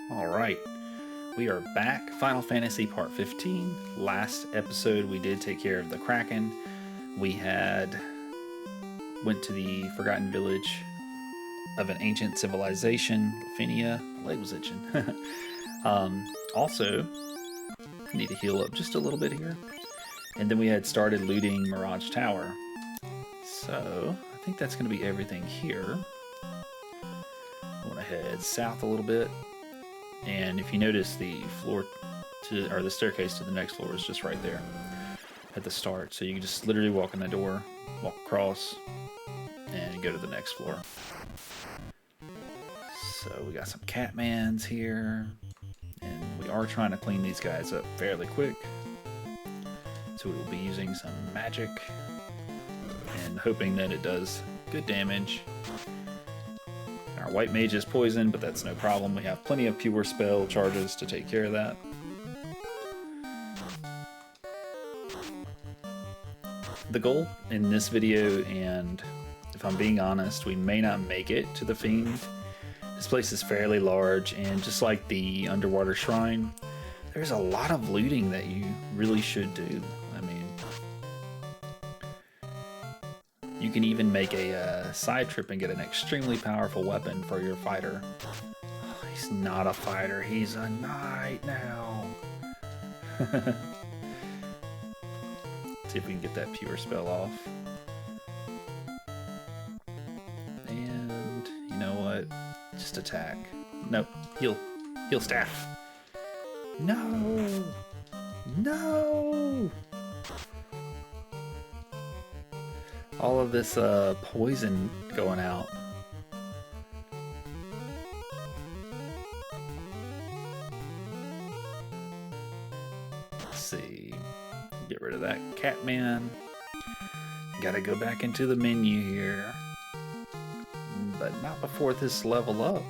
Alright, we are back. Final Fantasy Part 15. Last episode we did take care of the Kraken. We went to the Forgotten Village of an ancient civilization, Lufenia. My leg was itching. Also, need to heal up just a little bit here. And then we had started looting Mirage Tower. So, I think that's going to be everything here. I want to head south a little bit. And if you notice, the the staircase to the next floor is just right there at the start. So you can just literally walk in the door, walk across, and go to the next floor. So we got some Catmans here, and we are trying to clean these guys up fairly quick. So we will be using some magic and hoping that it does good damage. Our white mage is poisoned, but that's no problem. We have plenty of pure spell charges to take care of that. The goal in this video, and if I'm being honest, we may not make it to the Fiend. This place is fairly large, and just like the underwater shrine, there's a lot of looting that you really should do. I mean, you can even make a side trip and get an extremely powerful weapon for your fighter. Oh, he's not a fighter, he's a knight now. See if we can get that pure spell off. And you know what? Just attack. Nope. Heal staff. No! No! All of this poison going out. Let's see. Get rid of that Catman. Gotta go back into the menu here. But not before this level up.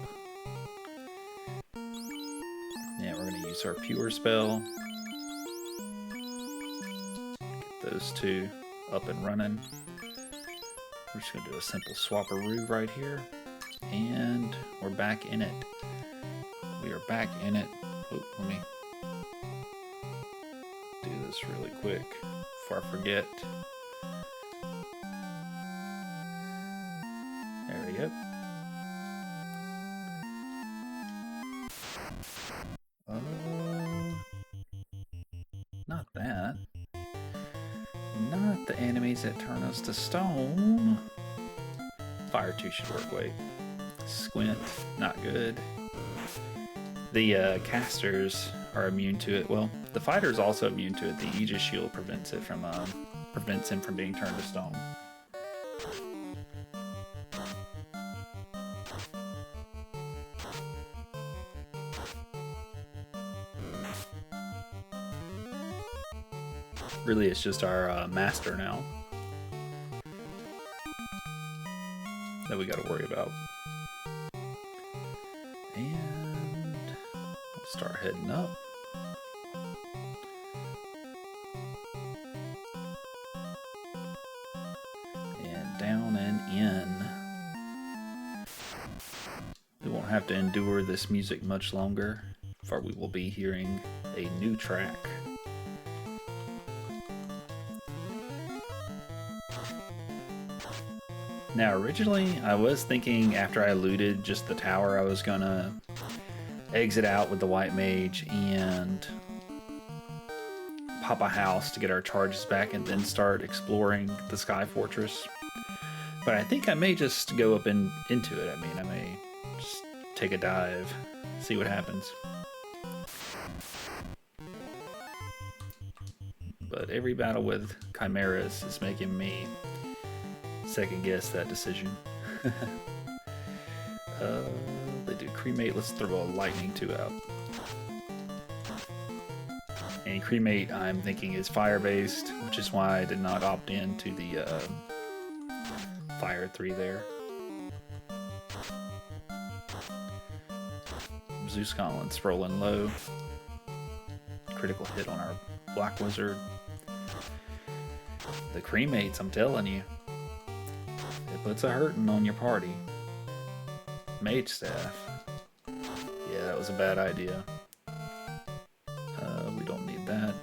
Yeah, we're gonna use our pure spell. Get those two up and running. We're just gonna do a simple swapperoo right here. And we're back in it. We are back in it. Oh, let me do this really quick before I forget. There we go. Not that. Not the enemies that turn us to stone. Fire 2 should work. Wait. Squint. Not good. The casters are immune to it. Well, the fighter is also immune to it. The Aegis shield prevents him from being turned to stone. Really, it's just our master now that we got to worry about. And we'll start heading up. And down and in. We won't have to endure this music much longer, for we will be hearing a new track. Now, originally, I was thinking after I looted just the tower, I was gonna exit out with the white mage and pop a house to get our charges back and then start exploring the Sky Fortress. But I think I may just go up into it. I mean, I may just take a dive, see what happens. But every battle with chimeras is making me second guess that decision. They do cremate. Let's throw a lightning 2 out. And cremate, I'm thinking, is fire based, which is why I did not opt into the fire 3 there. Zeus Gauntlets rolling low. Critical hit on our Black Wizard. The cremates, I'm telling you. It puts a hurting on your party. Mage staff. Yeah, that was a bad idea. We don't need that.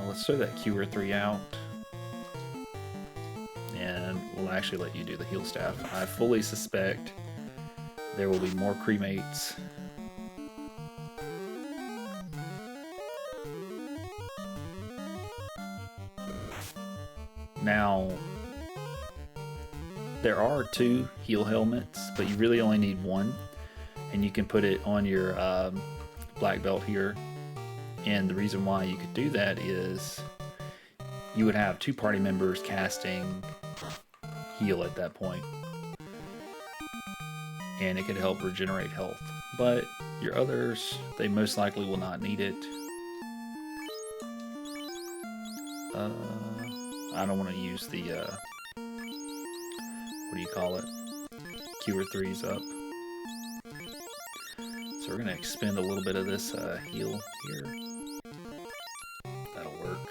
Let's throw that QR3 out. And we'll actually let you do the heal staff. I fully suspect there will be more cremates. Now, there are 2 heal helmets, but you really only need 1. And you can put it on your black belt here. And the reason why you could do that is you would have 2 party members casting heal at that point. And it could help regenerate health. But your others, they most likely will not need it. I don't want to use the, what do you call it? QR3s up. So we're going to expend a little bit of this heal here. That'll work.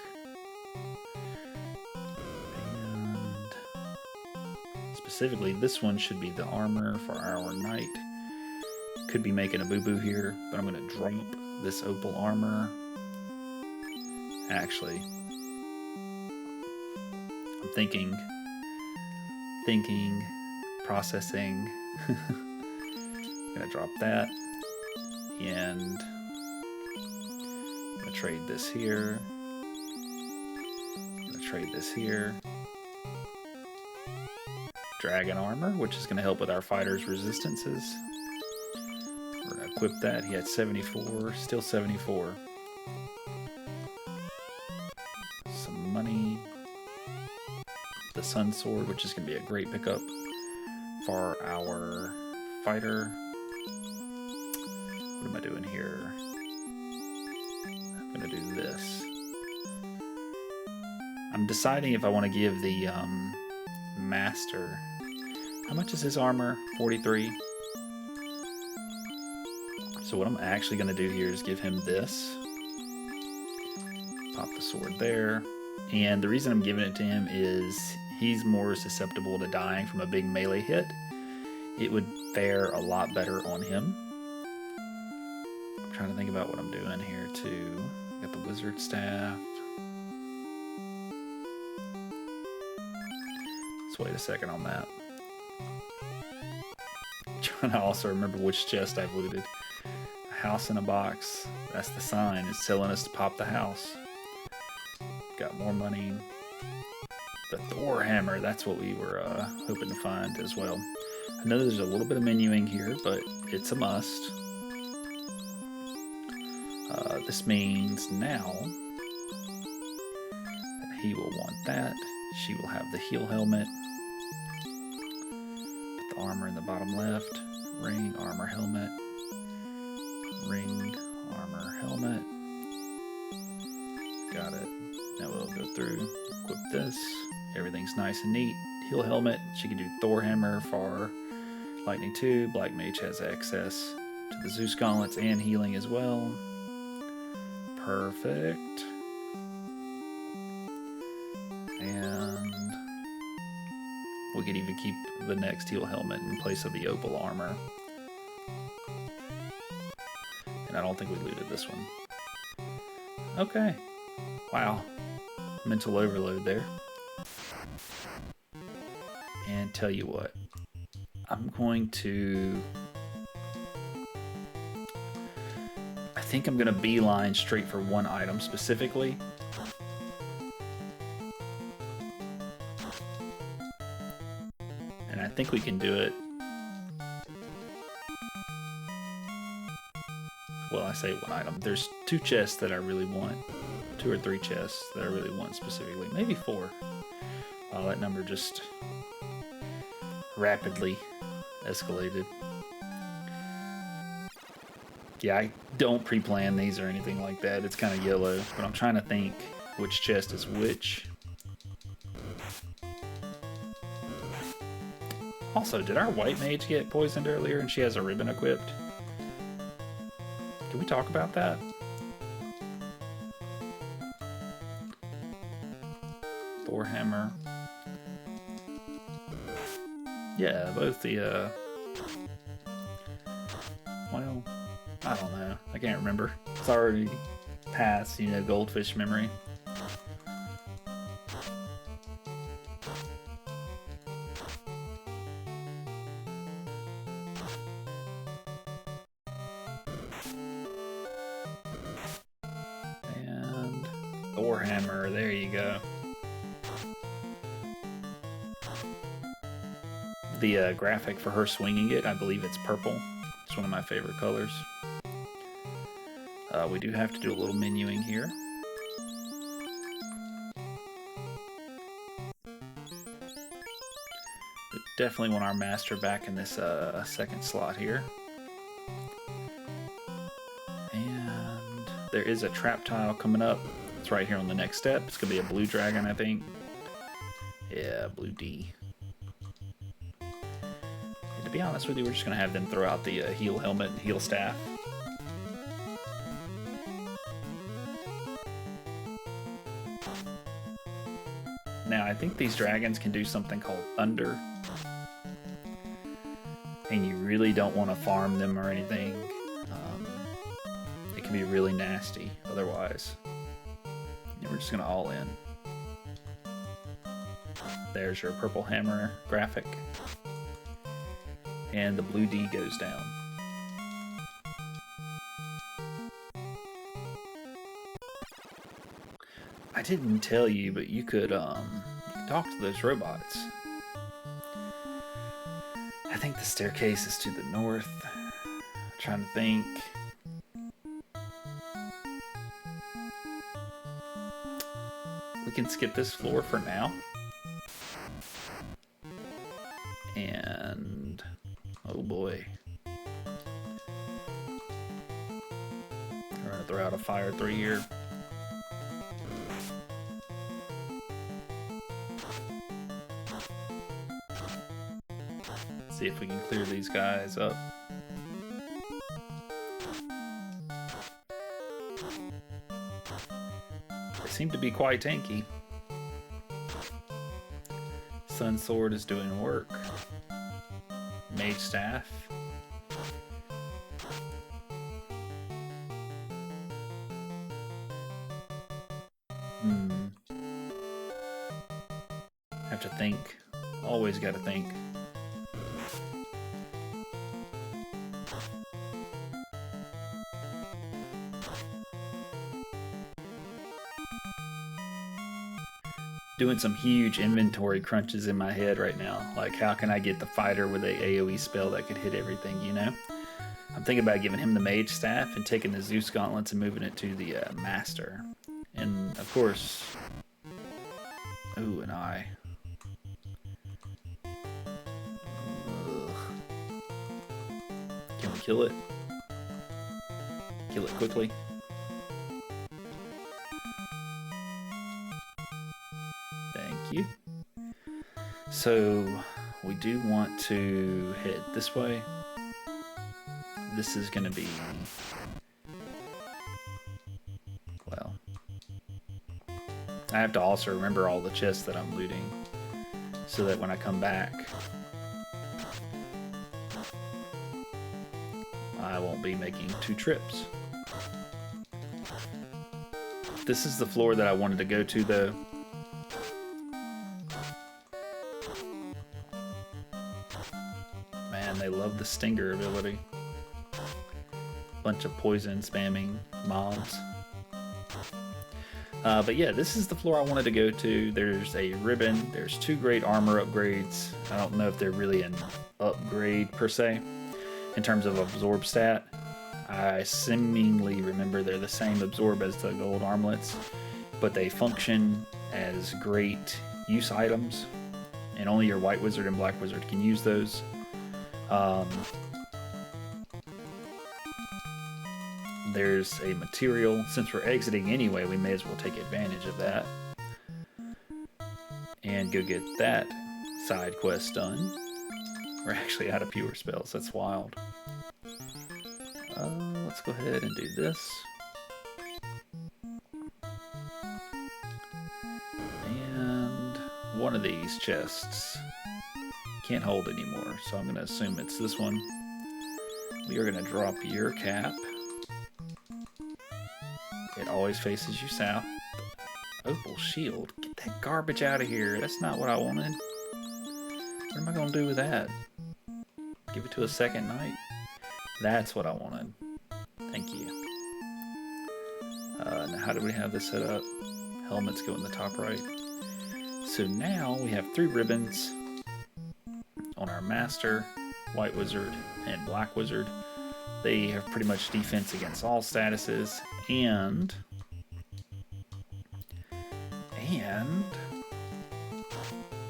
And specifically, this one should be the armor for our knight. Could be making a boo-boo here, but I'm going to drop this opal armor. Actually, I'm thinking, processing. Gonna drop that, and I'm gonna trade this here. I'm gonna trade this here. Dragon armor, which is gonna help with our fighter's resistances. We're gonna equip that. He had 74, still 74. Some money. The Sun Sword, which is going to be a great pickup for our fighter. What am I doing here? I'm going to do this. I'm deciding if I want to give the master... How much is his armor? 43. So what I'm actually going to do here is give him this. Pop the sword there. And the reason I'm giving it to him is he's more susceptible to dying from a big melee hit. It would fare a lot better on him. I'm trying to think about what I'm doing here too. Got the wizard staff. Let's wait a second on that. I'm trying to also remember which chest I've looted. A house in a box. That's the sign. It's telling us to pop the house. Got more money. The Thor hammer, that's what we were hoping to find as well. I know there's a little bit of menuing here, but it's a must. This means now that he will want that. She will have the heal helmet. Put the armor in the bottom left. Ring, armor, helmet. Ring, armor, helmet. Got it. Now we'll go through, equip this. Everything's nice and neat. Heal helmet. She can do Thor hammer for lightning 2. Black mage has access to the Zeus gauntlets and healing as well. Perfect. And we could even keep the next heal helmet in place of the opal armor. And I don't think we looted this one. Okay. Wow. Mental overload there. And tell you what, I'm going to... I think I'm going to beeline straight for one item specifically. And I think we can do it. Well, I say one item. There's 2 chests that I really want. 2 or 3 chests that I really want specifically. Maybe 4. Wow, that number just rapidly escalated. Yeah, I don't pre-plan these or anything like that. It's kind of yellow, but I'm trying to think which chest is which. Also, did our white mage get poisoned earlier and she has a ribbon equipped? Can we talk about that? Thor hammer. Yeah, both the, well, I don't know. I can't remember. It's already past, you know, goldfish memory. And Thor hammer, there you go. The graphic for her swinging it, I believe it's purple. It's one of my favorite colors. We do have to do a little menuing here. We definitely want our master back in this second slot here. And there is a trap tile coming up. It's right here on the next step. It's going to be a blue dragon, I think. Yeah, blue D. And to be honest with you, we're just going to have them throw out the heal helmet and heal staff. Now, I think these dragons can do something called thunder. And you really don't want to farm them or anything. It can be really nasty otherwise. And we're just going to all in. There's your purple hammer graphic. And the blue D goes down. I didn't tell you, but you could talk to those robots. I think the staircase is to the north. I'm trying to think. We can skip this floor for now. And oh boy. We're gonna throw out a fire 3 here. See if we can clear these guys up. They seem to be quite tanky. Sun Sword is doing work. Mage Staff. Have to think. Always gotta think. Doing some huge inventory crunches in my head right now. Like, how can I get the fighter with a AoE spell that could hit everything, you know? I'm thinking about giving him the Mage Staff and taking the Zeus Gauntlets and moving it to the Master. And, of course... Ooh, an eye. Ugh. Can we kill it? Kill it quickly. You. So we do want to head this way. This is going to be, well, I have to also remember all the chests that I'm looting so that when I come back I won't be making 2 trips. This is the floor that I wanted to go to though. They love the stinger ability. Bunch of poison spamming mobs. But yeah, this is the floor I wanted to go to. There's a ribbon. There's 2 great armor upgrades. I don't know if they're really an upgrade per se in terms of absorb stat. I seemingly remember they're the same absorb as the gold armlets, but they function as great use items, and only your white wizard and black wizard can use those. There's a material. Since we're exiting anyway, we may as well take advantage of that and go get that side quest done. We're actually out of pure spells. That's wild. Let's go ahead and do this. And one of these chests can't hold anymore, so I'm going to assume it's this one. We are going to drop your cap. It always faces you south. Opal shield. Get that garbage out of here. That's not what I wanted. What am I going to do with that? Give it to a second night? That's what I wanted. Thank you. Now how do we have this set up? Helmets go in the top right. So now we have 3 ribbons on our Master, White Wizard, and Black Wizard. They have pretty much defense against all statuses, and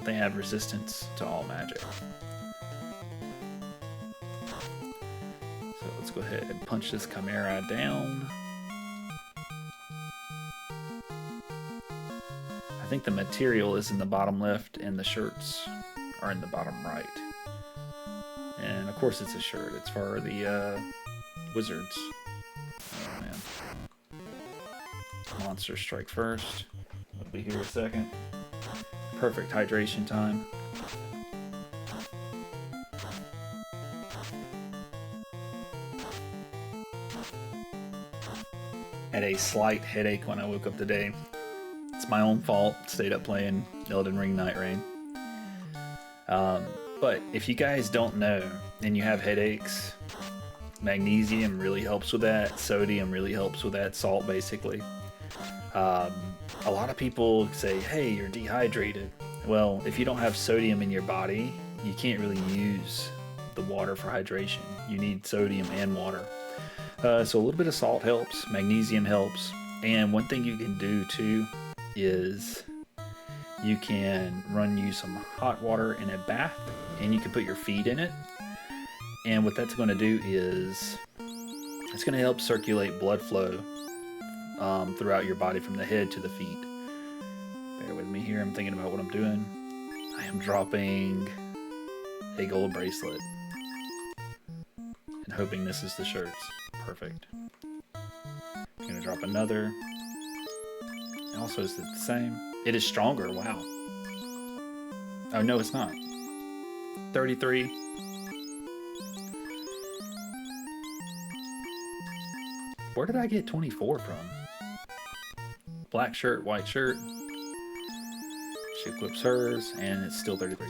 they have resistance to all magic. So let's go ahead and punch this Chimera down. I think the material is in the bottom left and the shirts are in the bottom right. And of course it's a shirt. It's for the wizards. Oh man. Monster strike first. We'll be here a second. Perfect hydration time. Had a slight headache when I woke up today. It's my own fault. Stayed up playing Elden Ring Night Rain. But if you guys don't know and you have headaches, magnesium really helps with that. Sodium really helps with that. Salt, basically. A lot of people say, hey, you're dehydrated. Well, if you don't have sodium in your body, you can't really use the water for hydration. You need sodium and water. So a little bit of salt helps. Magnesium helps. And one thing you can do too is you can run you some hot water in a bath and you can put your feet in it. And what that's going to do is it's going to help circulate blood flow throughout your body from the head to the feet. Bear with me here. I'm thinking about what I'm doing. I am dropping a gold bracelet and hoping this is the shirts. Perfect. I'm going to drop another. Also, is it the same? It is stronger. Wow. Oh, no, it's not. 33. Where did I get 24 from? Black shirt, white shirt. She equips hers, and it's still 33.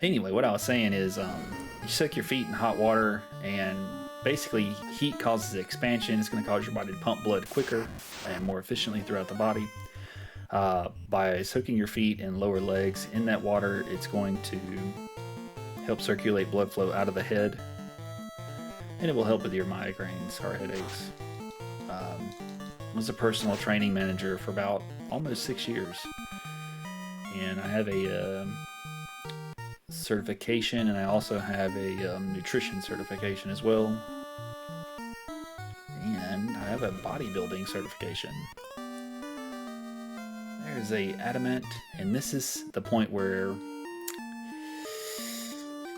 Anyway, what I was saying is you soak your feet in hot water, and basically heat causes expansion. It's going to cause your body to pump blood quicker and more efficiently throughout the body. By soaking your feet and lower legs in that water, it's going to help circulate blood flow out of the head, and it will help with your migraines or headaches. I was a personal training manager for about almost 6 years, and I have a certification, and I also have a nutrition certification as well, and I have a bodybuilding certification. There's a adamant, and this is the point where,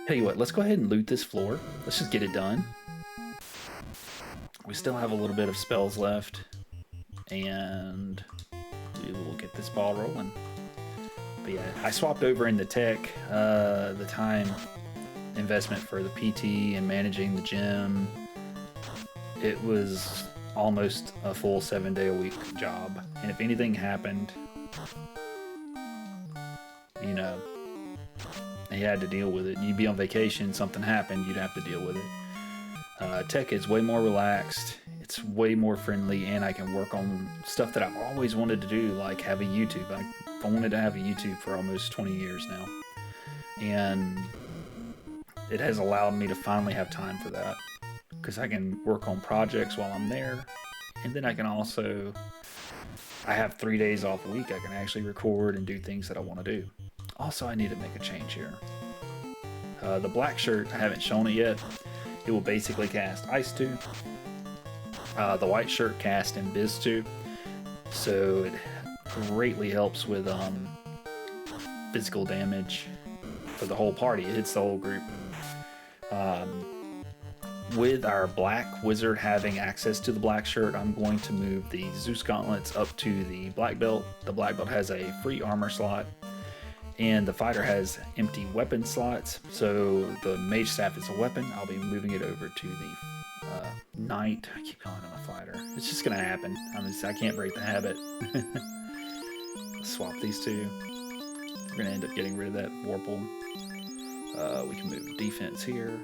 tell you what, let's go ahead and loot this floor. Let's just get it done. We still have a little bit of spells left, and we will get this ball rolling. But yeah, I swapped over in the tech, the time investment for the PT and managing the gym. It was almost a full 7-day-a-week job, and if anything happened, you know, you had to deal with it. You'd be on vacation, something happened, you'd have to deal with it. Tech is way more relaxed, it's way more friendly, and I can work on stuff that I've always wanted to do, like have a YouTube. I wanted to have a YouTube for almost 20 years now, and it has allowed me to finally have time for that, because I can work on projects while I'm there, and then I can also, I have 3 days off a week. I can actually record and do things that I want to do. Also, I need to make a change here. The black shirt, I haven't shown it yet. It will basically cast Ice 2. The white shirt cast Invis 2. So it greatly helps with physical damage for the whole party. It hits the whole group. With our black wizard having access to the black shirt, I'm going to move the Zeus gauntlets up to the black belt. The black belt has a free armor slot, And the fighter has empty weapon slots, so the mage staff is a weapon. I'll be moving it over to the knight. I keep calling him a fighter. It's just gonna happen. I can't break the habit. Let's swap these two. We're gonna end up getting rid of that Vorpal. We can move defense here.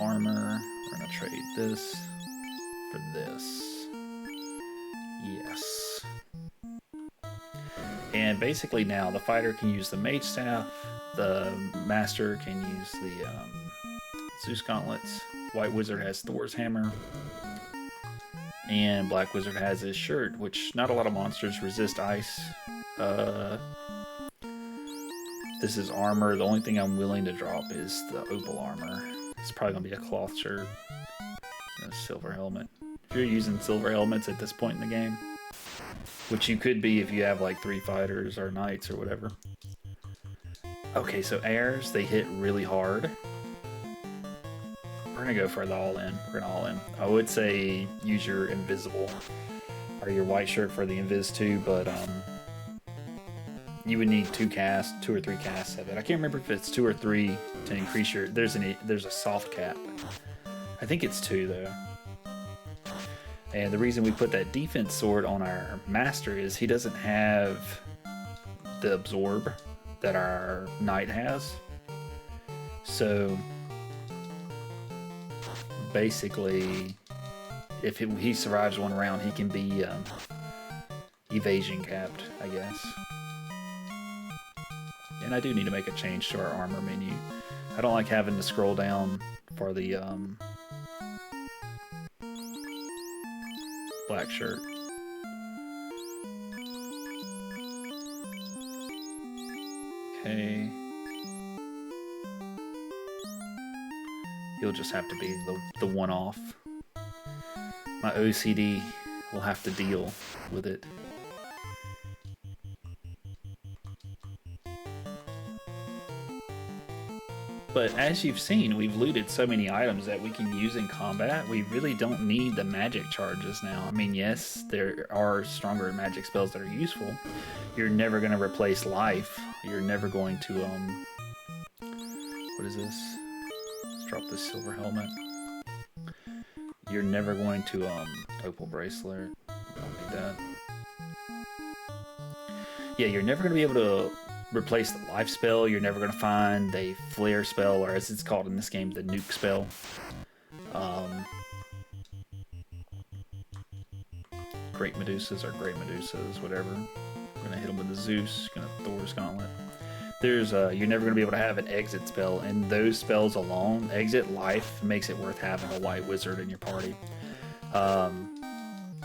Armor. We're gonna trade this for this. Yes. And basically now the fighter can use the mage staff, the master can use the Zeus gauntlets, white wizard has Thor's hammer, and black wizard has his shirt, which not a lot of monsters resist ice. This is armor. The only thing I'm willing to drop is the opal armor. It's probably going to be a cloth shirt and a silver helmet. If you're using silver helmets at this point in the game, which you could be if you have like 3 fighters or knights or whatever. Okay, so airs, they hit really hard. We're gonna go for the all-in. We're gonna all-in. I would say use your invisible or your white shirt for the invis too, but you would need 2 or 3 casts of it. I can't remember if it's 2 or 3 to increase your. There's a soft cap. I think it's 2 though. And the reason we put that defense sword on our master is he doesn't have the absorb that our knight has. So basically, if he survives one round, he can be evasion capped, I guess. And I do need to make a change to our armor menu. I don't like having to scroll down for the black shirt. Okay. He'll just have to be the one-off. My OCD will have to deal with it. But as you've seen, we've looted so many items that we can use in combat. We really don't need the magic charges now. I mean, yes, there are stronger magic spells that are useful. You're never going to replace life. You're never going to, what is this? Let's drop this silver helmet. You're never going to, opal bracelet. Don't need that. Yeah, you're never going to be able to replace the life spell. You're never going to find a flare spell, or as it's called in this game, the nuke spell. Great Medusas are Great Medusas, whatever. We're going to hit them with the Zeus, going to Thor's Gauntlet. There's you're never going to be able to have an exit spell, and those spells alone, exit life, makes it worth having a white wizard in your party.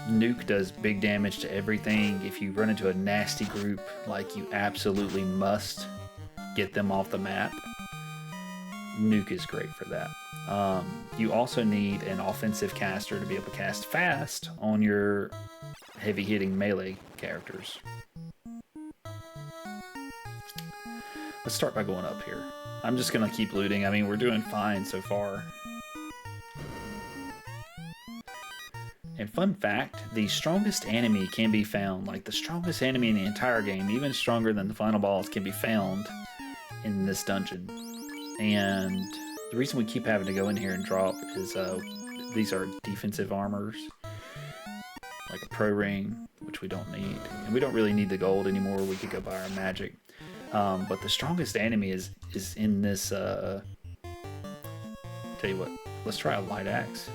Nuke does big damage to everything. If you run into a nasty group, like you absolutely must get them off the map, Nuke is great for that. You also need an offensive caster to be able to cast fast on your heavy-hitting melee characters. Let's start by going up here. I'm just going to keep looting. I mean, we're doing fine so far. And fun fact, the strongest enemy can be found, like the strongest enemy in the entire game, even stronger than the final boss, can be found in this dungeon. And the reason we keep having to go in here and drop is these are defensive armors, like a pro ring, which we don't need. And we don't really need the gold anymore. We could go buy our magic. But the strongest enemy is in this, tell you what, let's try a light axe.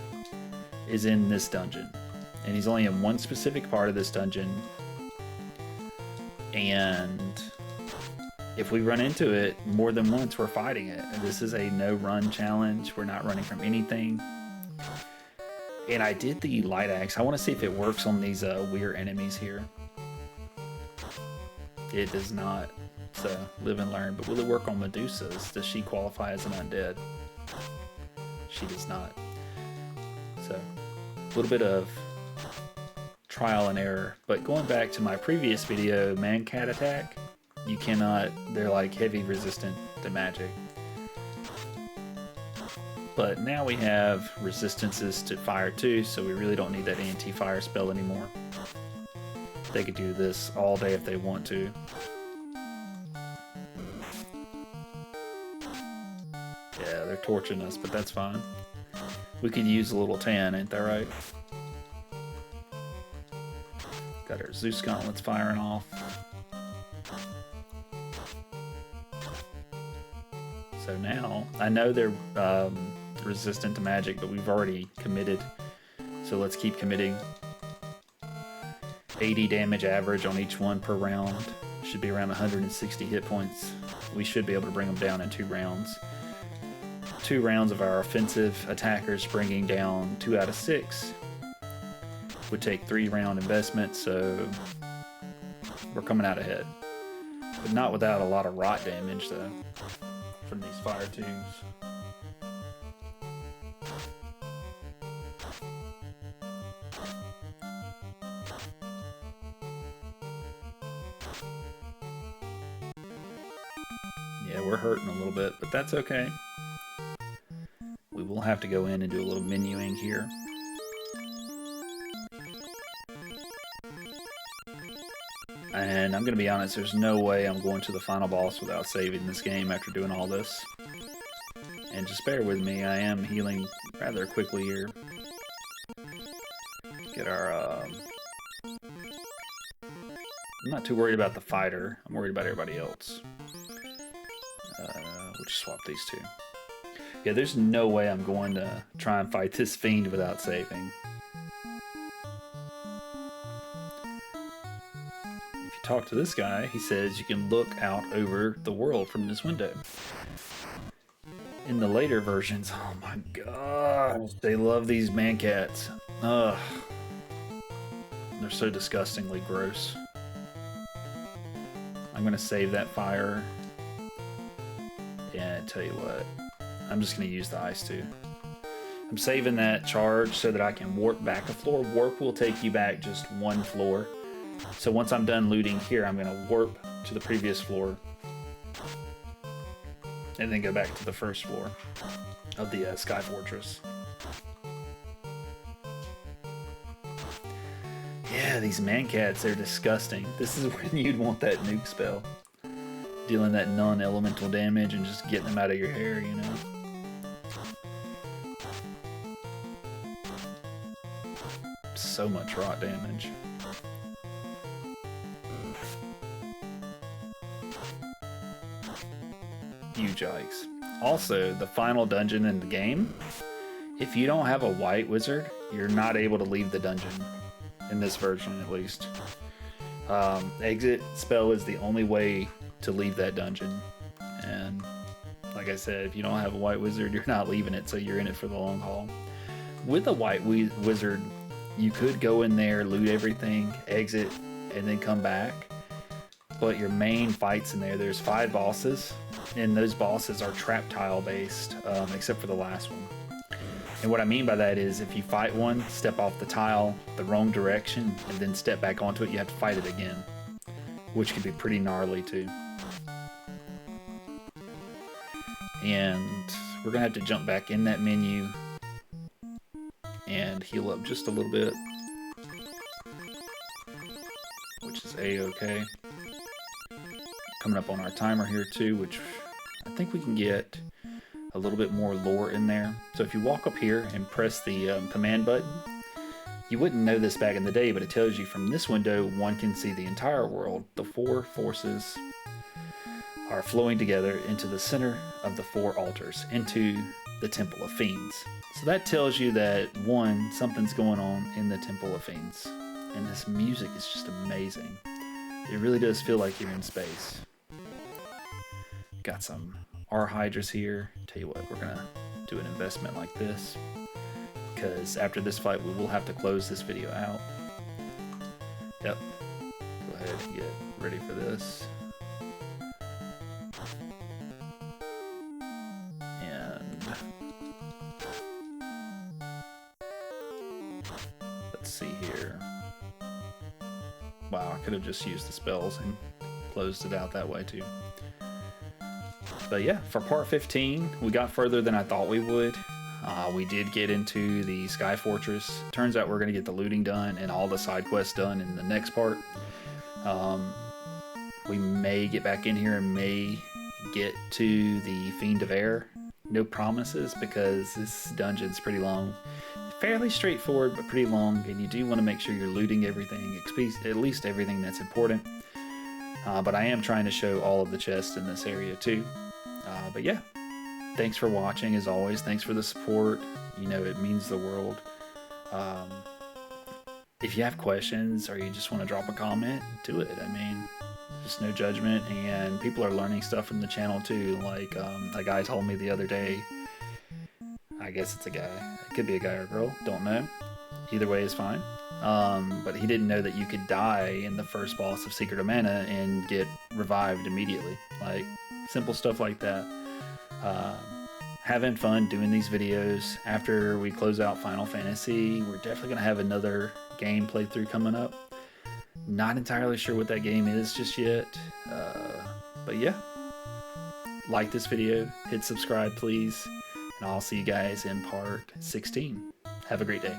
Is in this dungeon, and he's only in one specific part of this dungeon, and if we run into it more than once, we're fighting it. And this is a no run challenge. We're not running from anything. And I did the light axe. I want to see if it works on these weird enemies here. It does not, so live and learn. But will it work on Medusas? Does she qualify as an undead? She does not. So, a little bit of trial and error. But going back to my previous video, man-cat attack, you cannot, they're like heavy resistant to magic. But now we have resistances to fire too, so we really don't need that anti-fire spell anymore. They could do this all day if they want to. Yeah, they're torching us, but that's fine. We could use a little tan, ain't that right? Got our Zeus gauntlets firing off. So now, I know they're resistant to magic, but we've already committed. So let's keep committing. 80 damage average on each one per round. Should be around 160 hit points. We should be able to bring them down in 2 rounds. 2 rounds of our offensive attackers bringing down 2 out of 6. Would take 3-round investment, so we're coming out ahead. But not without a lot of rot damage, though, from these fire tubes. Yeah, we're hurting a little bit, but that's okay. We will have to go in and do a little menuing here. And I'm going to be honest, there's no way I'm going to the final boss without saving this game after doing all this. And just bear with me, I am healing rather quickly here. Get our... I'm not too worried about the fighter, I'm worried about everybody else. We'll just swap these two. Yeah, there's no way I'm going to try and fight this fiend without saving. If you talk to this guy, he says you can look out over the world from this window. In the later versions, oh my gosh, they love these man cats. Ugh. They're so disgustingly gross. I'm gonna save that fire. And tell you what, I'm just gonna use the ice too. I'm saving that charge so that I can warp back a floor. Warp will take you back just 1 floor. So once I'm done looting here, I'm gonna warp to the previous floor and then go back to the first floor of the Sky Fortress. Yeah, these man cats, they're disgusting. This is when you'd want that nuke spell. Dealing that non-elemental damage and just getting them out of your hair, you know? So much rot damage. Huge yikes. Also, the final dungeon in the game, if you don't have a white wizard, you're not able to leave the dungeon. In this version, at least. Exit spell is the only way to leave that dungeon. And like I said, if you don't have a white wizard, you're not leaving it, so you're in it for the long haul. With a white wizard, you could go in there, loot everything, exit, and then come back. But your main fights in there, there's 5 bosses, and those bosses are trap tile based, except for the last one. And what I mean by that is if you fight one, step off the tile the wrong direction, and then step back onto it, you have to fight it again, which can be pretty gnarly too. And we're gonna have to jump back in that menu and heal up just a little bit, which is a-okay. Coming up on our timer here too, which I think we can get a little bit more lore in there. So if you walk up here and press the command button, you wouldn't know this back in the day, but it tells you from this window one can see the entire world. The 4 forces are flowing together into the center of the 4 altars, into the Temple of Fiends. So that tells you that, one, something's going on in the Temple of Fiends. And this music is just amazing. It really does feel like you're in space. Got some R-Hydras here. Tell you what, we're gonna do an investment like this, because after this fight we will have to close this video out. Yep. Go ahead and get ready for this. And let's see here. Wow, I could have just used the spells and closed it out that way too. But yeah, for part 15, we got further than I thought we would. We did get into the Sky Fortress. Turns out we're going to get the looting done and all the side quests done in the next part. We may get back in here and may get to the Fiend of Air no promises because this dungeon's pretty long. Fairly straightforward, but pretty long, and you do want to make sure you're looting everything, at least everything that's important. But I am trying to show all of the chests in this area too. But yeah, thanks for watching as always. Thanks for the support. You know, it means the world. If you have questions or you just want to drop a comment, do it. I mean, just no judgment, and people are learning stuff from the channel too. Like a guy told me the other day, I guess it's a guy, it could be a guy or a girl, don't know, either way is fine, but he didn't know that you could die in the first boss of Secret of Mana and get revived immediately. Like simple stuff like that. Having fun doing these videos. After we close out Final Fantasy, we're definitely gonna have another game playthrough coming up. Not entirely sure what that game is just yet, but yeah, like this video, hit subscribe please, and I'll see you guys in part 16. Have a great day.